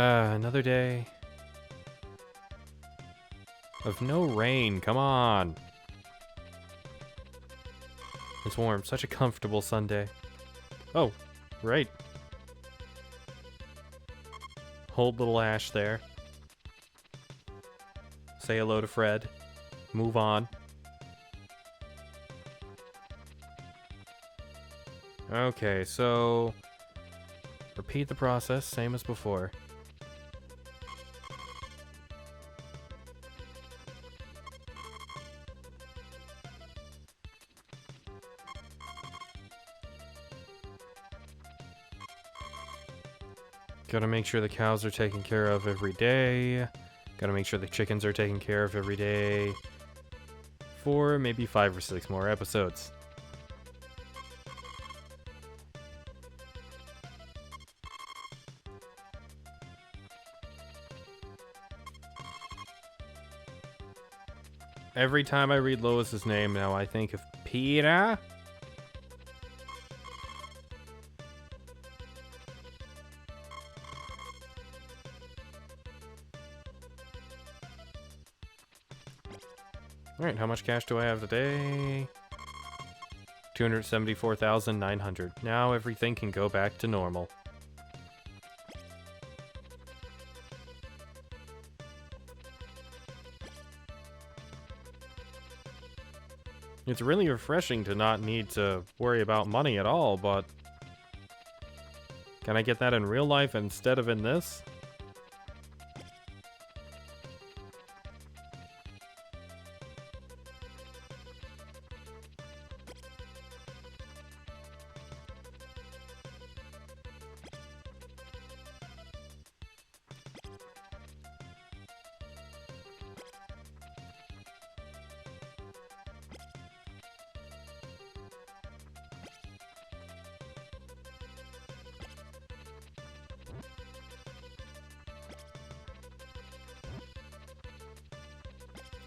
Another day of no rain. Come on. It's warm. Such a comfortable Sunday. Oh, right. Hold little Ash there. Say hello to Fred. Move on. Okay, so repeat the process, same as before. Gotta make sure the cows are taken care of every day. Gotta make sure the chickens are taken care of every day. For maybe 5 or 6 more episodes. Every time I read Lois's name now, I think of Peter. Alright, how much cash do I have today? 274,900. Now everything can go back to normal. It's really refreshing to not need to worry about money at all, but can I get that in real life instead of in this?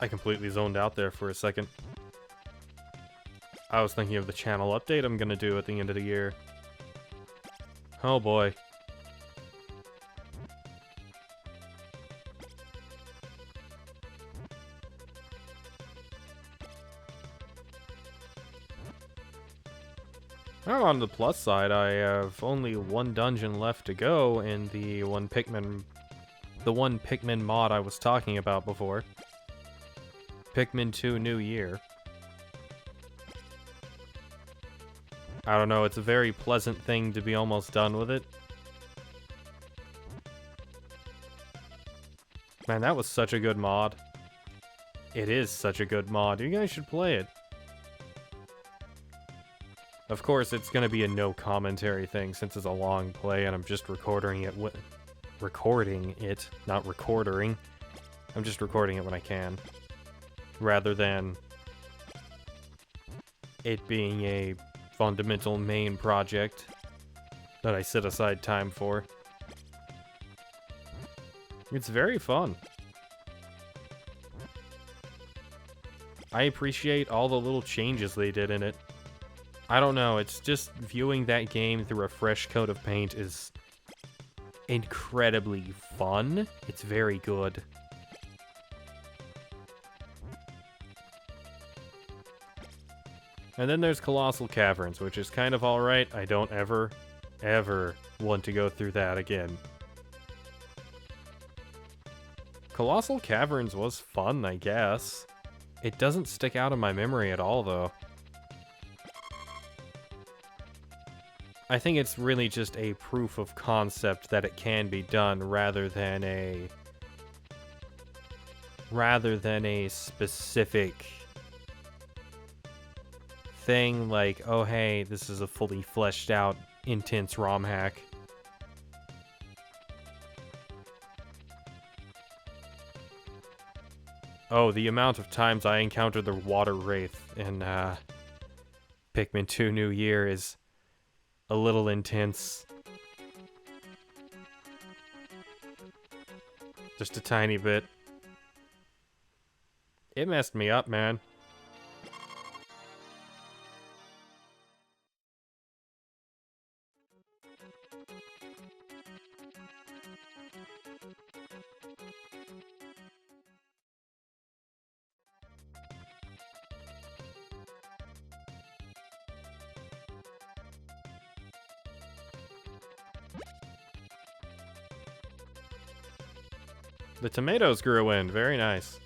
I completely zoned out there for a second. I was thinking of the channel update I'm gonna do at the end of the year. Oh boy. Oh, on the plus side, I have only 1 dungeon left to go in the one Pikmin mod I was talking about before. Pikmin 2 New Year. I don't know, it's a very pleasant thing to be almost done with it. Man, that was such a good mod. It is such a good mod. You guys should play it. Of course, it's gonna be a no commentary thing since it's a long play and I'm just recording it not recording. I'm just recording it when I can. Rather than it being a fundamental main project that I set aside time for. It's very fun. I appreciate all the little changes they did in it. I don't know, it's just viewing that game through a fresh coat of paint is incredibly fun. It's very good. And then there's Colossal Caverns, which is kind of alright. I don't ever want to go through that again. Colossal Caverns was fun, I guess. It doesn't stick out in my memory at all, though. I think it's really just a proof of concept that it can be done rather than a specific thing like, oh hey, this is a fully fleshed out, intense ROM hack. Oh, the amount of times I encountered the Water Wraith in Pikmin 2 New Year is a little intense. Just a tiny bit. It messed me up, man. The tomatoes grew in. Very nice.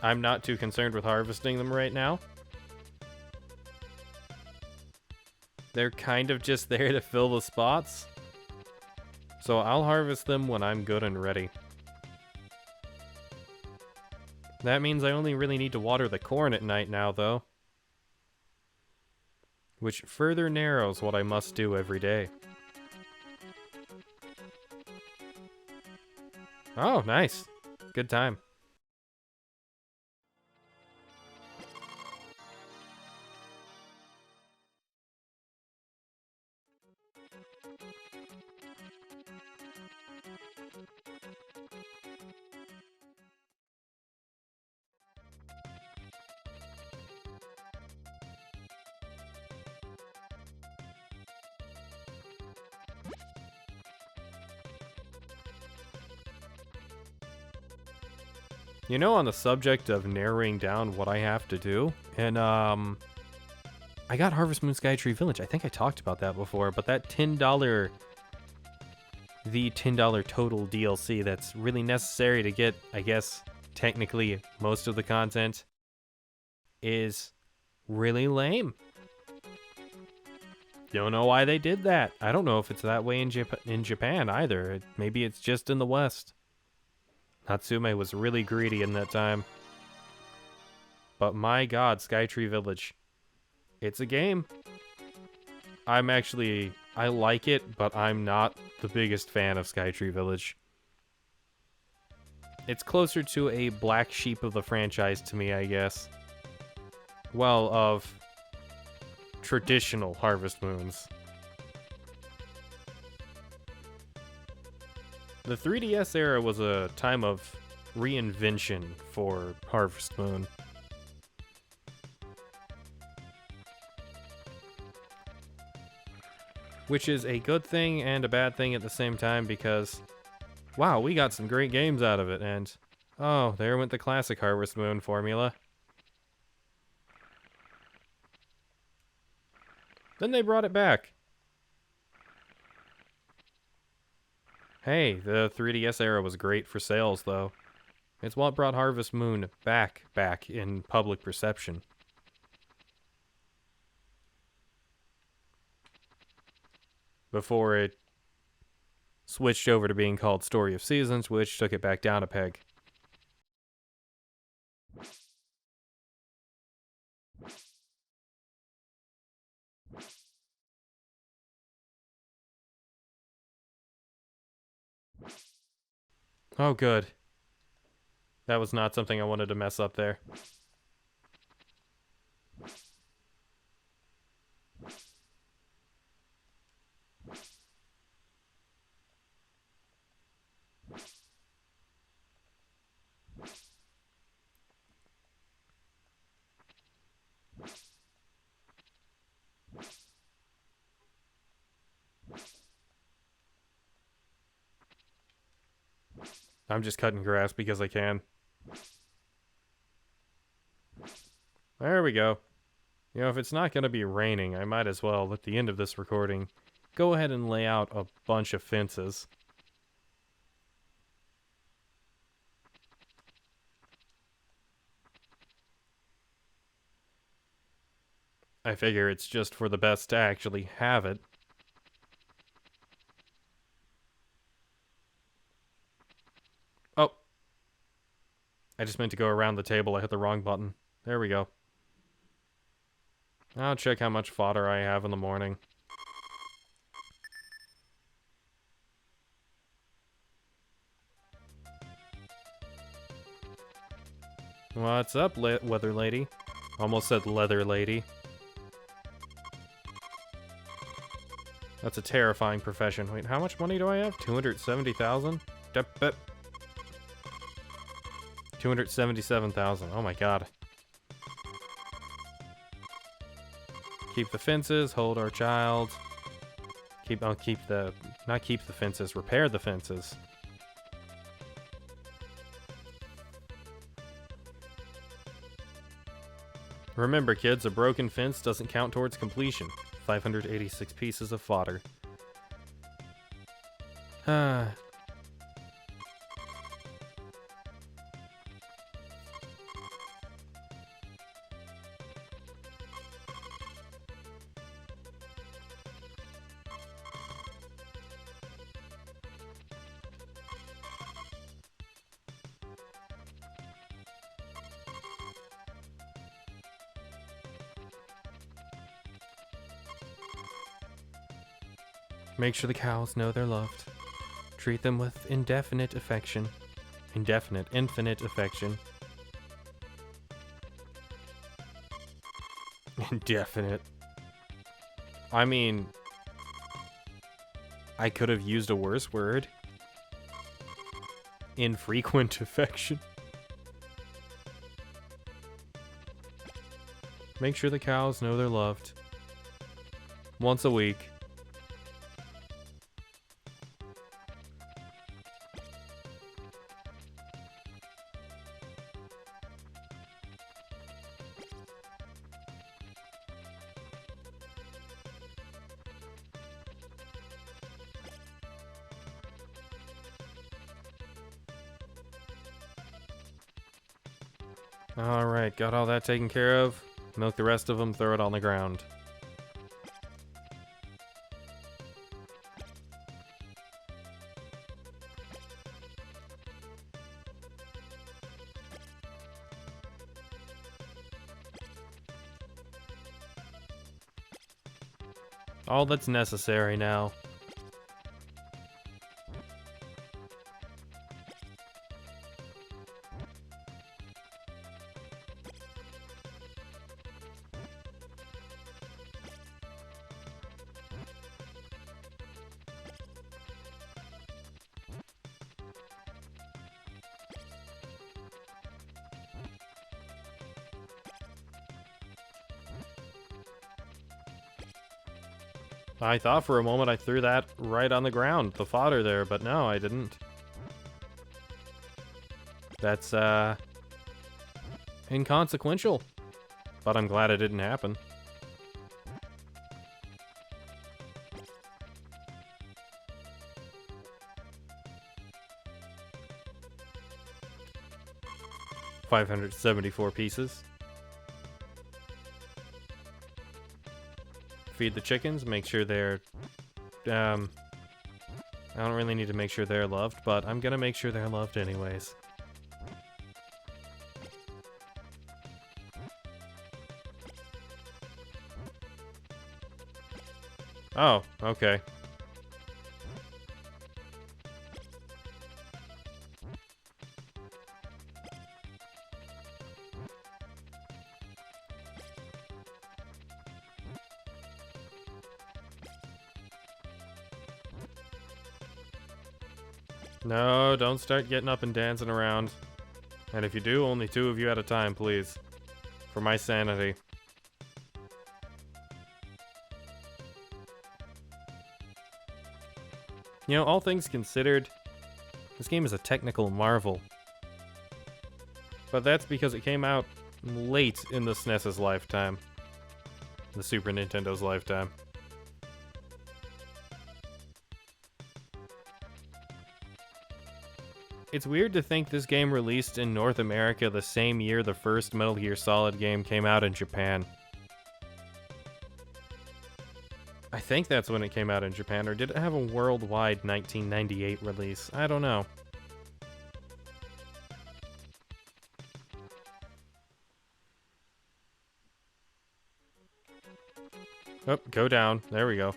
I'm not too concerned with harvesting them right now. They're kind of just there to fill the spots. So I'll harvest them when I'm good and ready. That means I only really need to water the corn at night now, though. Which further narrows what I must do every day. Oh, nice. Good time. You know, on the subject of narrowing down what I have to do, and I got Harvest Moon Skytree Village. I think I talked about that before, but that $10, the $10 total DLC that's really necessary to get, I guess, technically most of the content, is really lame. Don't know why they did that. I don't know if it's that way in Japan either. Maybe it's just in the West. Natsume was really greedy in that time. But my god, Skytree Village. It's a game. I like it, but I'm not the biggest fan of Skytree Village. It's closer to a black sheep of the franchise to me, I guess. Well, of traditional Harvest Moons. The 3DS era was a time of reinvention for Harvest Moon. Which is a good thing and a bad thing at the same time because, wow, we got some great games out of it, and, oh, there went the classic Harvest Moon formula. Then they brought it back. Hey, the 3DS era was great for sales, though. It's what brought Harvest Moon back in public perception. Before it switched over to being called Story of Seasons, which took it back down a peg. Oh, good. That was not something I wanted to mess up there. I'm just cutting grass because I can. There we go. You know, if it's not going to be raining, I might as well, at the end of this recording, go ahead and lay out a bunch of fences. I figure it's just for the best to actually have it. Oh. I just meant to go around the table. I hit the wrong button. There we go. I'll check how much fodder I have in the morning. What's up, weather lady? Almost said leather lady. That's a terrifying profession. Wait, how much money do I have? 270,000? 277,000. Oh my god. Keep the fences, hold our child. Not keep the fences, repair the fences. Remember, kids, a broken fence doesn't count towards completion. 586 pieces of fodder. Make sure the cows know they're loved. Treat them with infinite affection. Infinite affection. Indefinite. I mean, I could have used a worse word. Infrequent affection. Make sure the cows know they're loved. Once a week. Alright, got all that taken care of. Milk the rest of them, throw it on the ground. All that's necessary now. I thought for a moment I threw that right on the ground, the fodder there, but no, I didn't. That's, inconsequential. But I'm glad it didn't happen. $574 pieces. Feed the chickens, make sure they're, I don't really need to make sure they're loved, but I'm gonna make sure they're loved anyways. Oh, okay. No, don't start getting up and dancing around. And if you do, only 2 of you at a time, please. For my sanity. You know, all things considered, this game is a technical marvel. But that's because it came out late in the SNES's lifetime. The Super Nintendo's lifetime. It's weird to think this game released in North America the same year the first Metal Gear Solid game came out in Japan. I think that's when it came out in Japan, or did it have a worldwide 1998 release? I don't know. Oh, go down. There we go.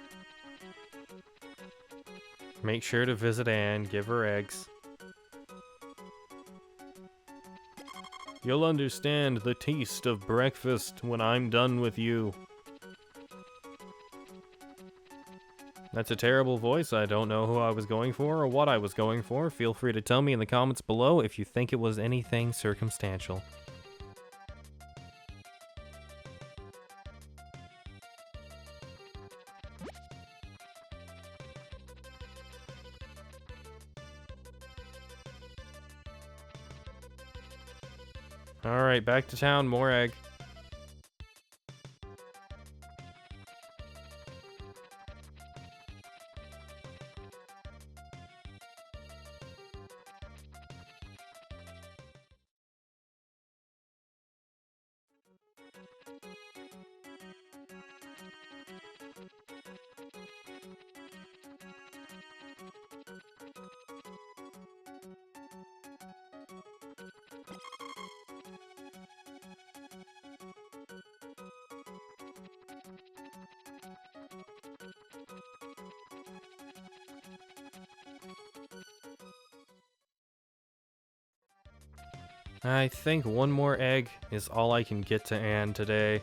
Make sure to visit Anne, give her eggs. You'll understand the taste of breakfast when I'm done with you. That's a terrible voice. I don't know who I was going for or what I was going for. Feel free to tell me in the comments below if you think it was anything circumstantial. Alright, back to town, more egg. I think one more egg is all I can get to Anne today.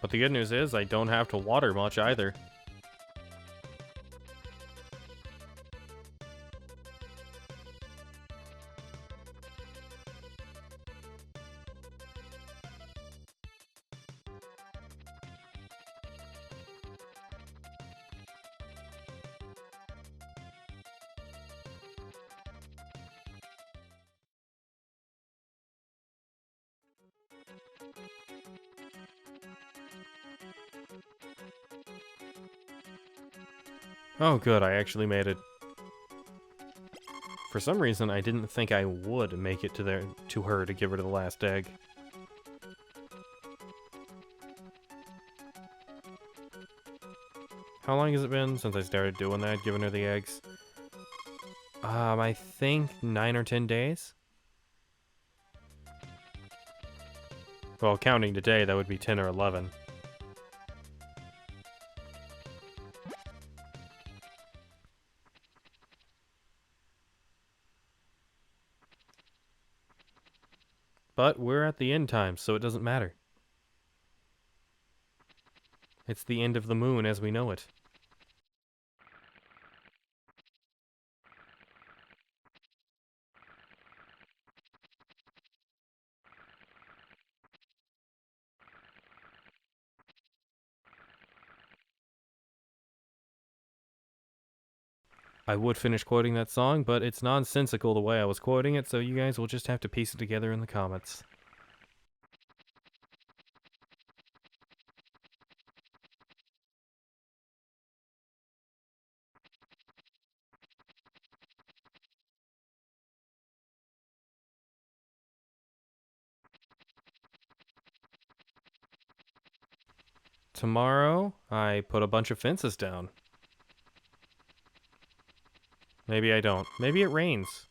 But the good news is I don't have to water much either. Oh good, I actually made it. For some reason, I didn't think I would make it to her to give her the last egg. How long has it been since I started doing that, giving her the eggs? I think 9 or 10 days? Well, counting today, that would be 10 or 11. But we're at the end time, so it doesn't matter. It's the end of the moon as we know it. I would finish quoting that song, but it's nonsensical the way I was quoting it, so you guys will just have to piece it together in the comments. Tomorrow, I put a bunch of fences down. Maybe I don't. Maybe it rains.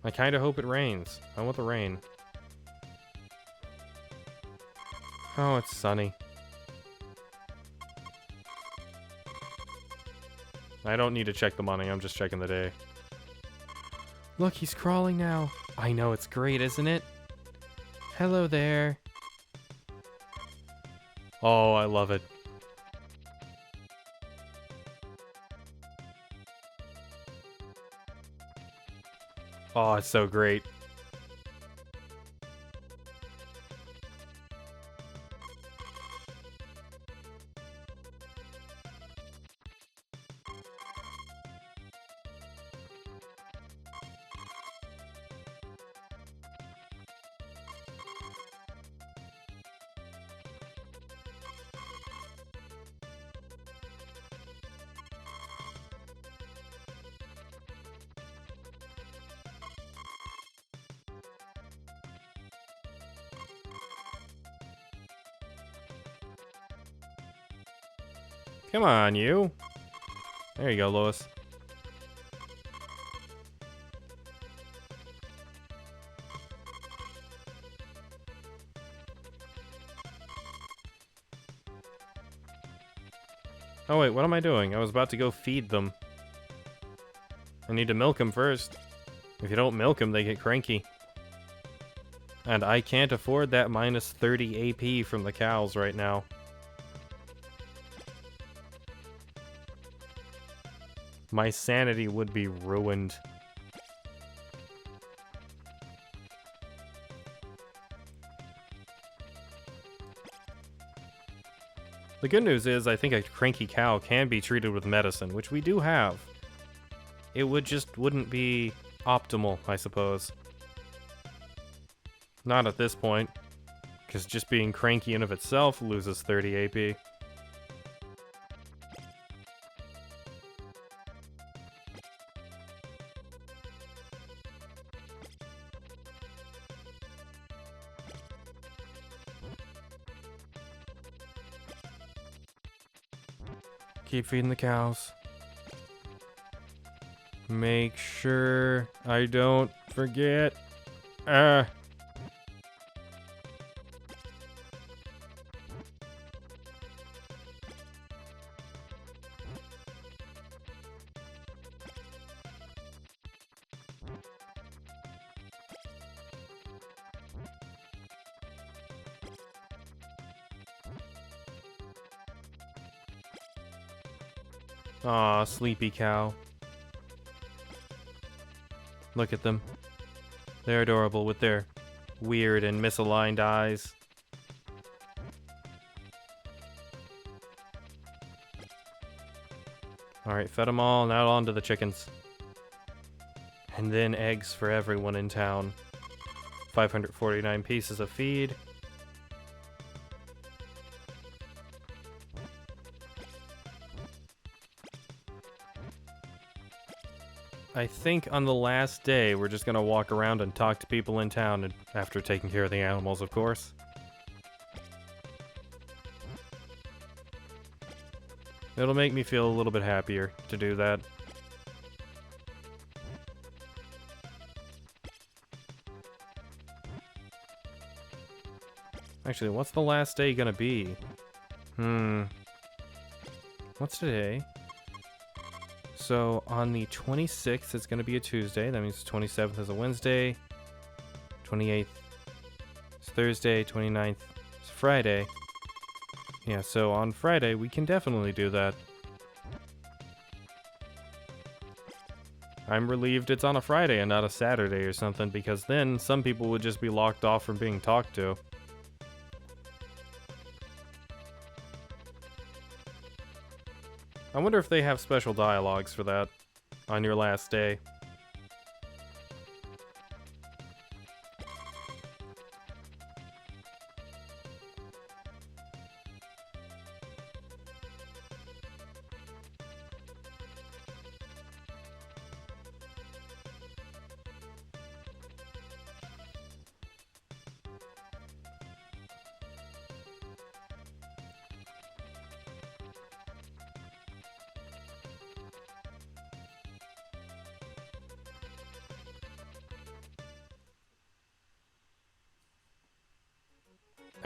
I kinda hope it rains. I want the rain. Oh, it's sunny. I don't need to check the money, I'm just checking the day. Look, he's crawling now. I know, it's great, isn't it? Hello there. Oh, I love it. Oh, it's so great. Come on, you. There you go, Lois. Oh wait, what am I doing? I was about to go feed them. I need to milk them first. If you don't milk them, they get cranky. And I can't afford that minus 30 AP from the cows right now. My sanity would be ruined. The good news is I think a cranky cow can be treated with medicine, which we do have. It wouldn't be optimal, I suppose. Not at this point, because just being cranky in of itself loses 30 AP. Keep feeding the cows. Make sure I don't forget. Aw, sleepy cow. Look at them. They're adorable with their weird and misaligned eyes. Alright, fed them all, now on to the chickens. And then eggs for everyone in town. 549 pieces of feed. I think on the last day, we're just gonna walk around and talk to people in town, and after taking care of the animals, of course. It'll make me feel a little bit happier to do that. Actually, what's the last day gonna be? What's today? So, on the 26th, it's gonna be a Tuesday. That means the 27th is a Wednesday. 28th is Thursday. 29th is Friday. Yeah, so on Friday, we can definitely do that. I'm relieved it's on a Friday and not a Saturday or something, because then some people would just be locked off from being talked to. I wonder if they have special dialogues for that on your last day.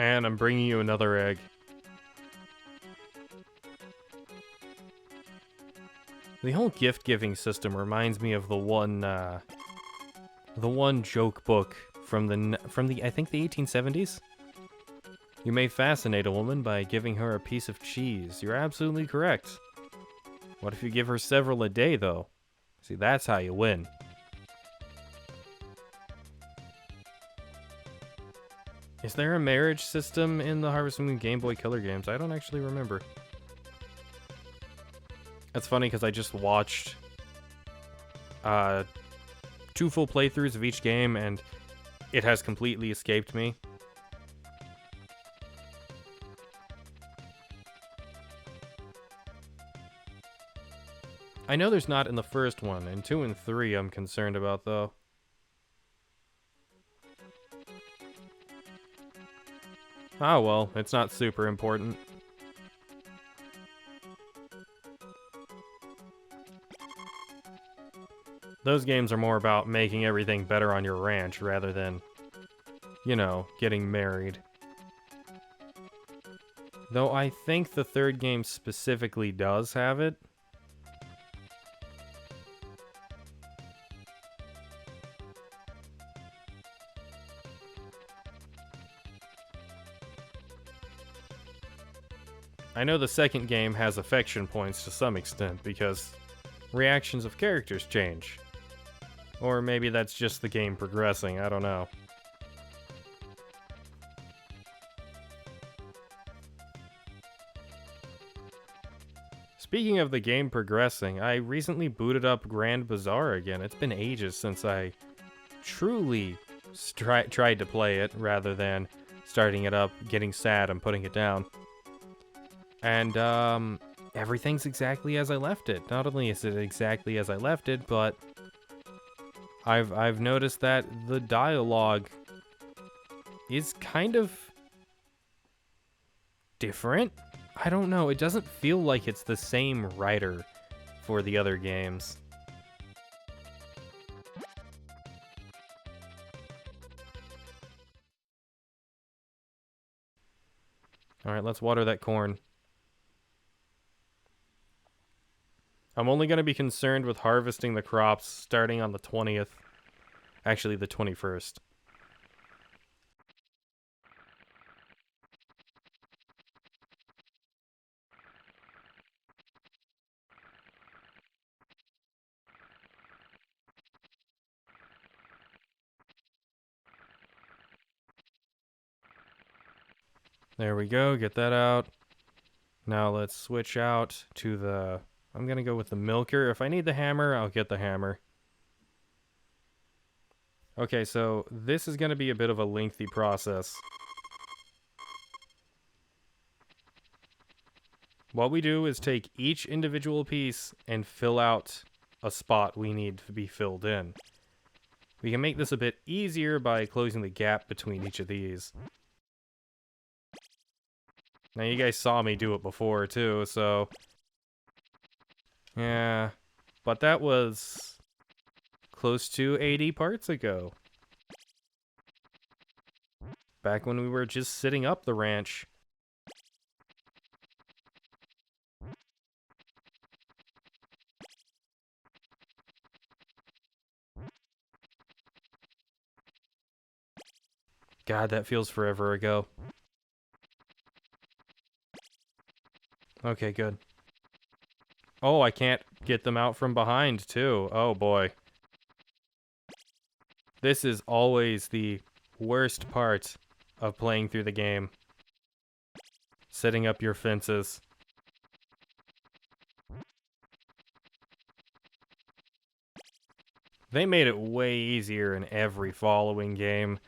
And I'm bringing you another egg. The whole gift-giving system reminds me of the one joke book from the I think the 1870s. You may fascinate a woman by giving her a piece of cheese. You're absolutely correct. What if you give her several a day, though? See, that's how you win. Is there a marriage system in the Harvest Moon Gameboy Color games? I don't actually remember. That's funny because I just watched 2 full playthroughs of each game and it has completely escaped me. I know there's not in the first one, and 2 and 3 I'm concerned about though. Oh well, it's not super important. Those games are more about making everything better on your ranch rather than, you know, getting married. Though I think the 3rd game specifically does have it. I know the 2nd game has affection points to some extent because reactions of characters change. Or maybe that's just the game progressing, I don't know. Speaking of the game progressing, I recently booted up Grand Bazaar again. It's been ages since I truly tried to play it rather than starting it up, getting sad, and putting it down. And, everything's exactly as I left it. Not only is it exactly as I left it, but I've noticed that the dialogue is kind of different. I don't know, it doesn't feel like it's the same writer for the other games. Alright, let's water that corn. I'm only going to be concerned with harvesting the crops starting on the 20th. Actually, the 21st. There we go, get that out. Now let's switch out to the... I'm gonna go with the milker. If I need the hammer, I'll get the hammer. Okay, so this is gonna be a bit of a lengthy process. What we do is take each individual piece and fill out a spot we need to be filled in. We can make this a bit easier by closing the gap between each of these. Now you guys saw me do it before too, so... yeah, but that was close to 80 parts ago. Back when we were just sitting up the ranch. God, that feels forever ago. Okay, good. Oh, I can't get them out from behind, too. Oh, boy. This is always the worst part of playing through the game. Setting up your fences. They made it way easier in every following game,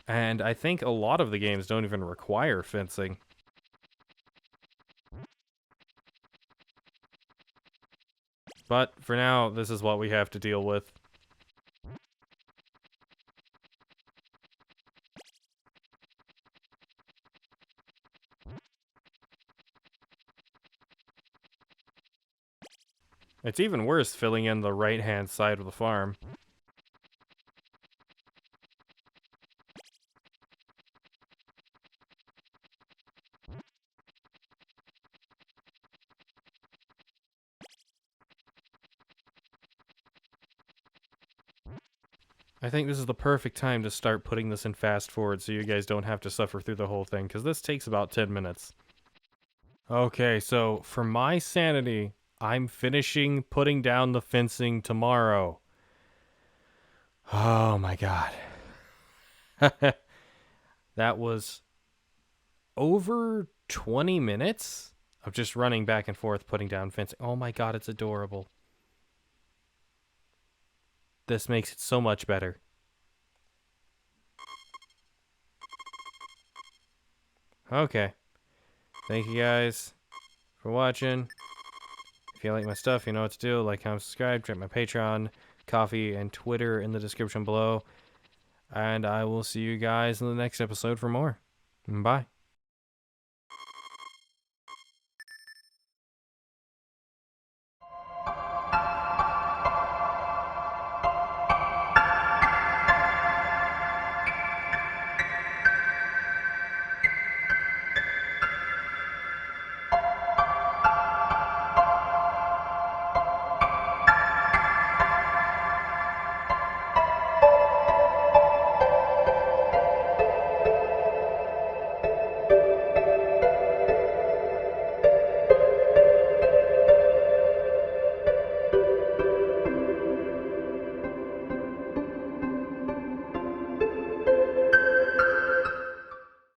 and I think a lot of the games don't even require fencing. But for now, this is what we have to deal with. It's even worse filling in the right-hand side of the farm. I think this is the perfect time to start putting this in fast forward so you guys don't have to suffer through the whole thing, because this takes about 10 minutes. Okay, so for my sanity, I'm finishing putting down the fencing tomorrow. Oh my god. That was over 20 minutes of just running back and forth putting down fencing. Oh my god, it's adorable. This makes it so much better. Okay. Thank you guys for watching. If you like my stuff, you know what to do. Like, comment, subscribe, check my Patreon, Coffee, and Twitter in the description below. And I will see you guys in the next episode for more. Bye.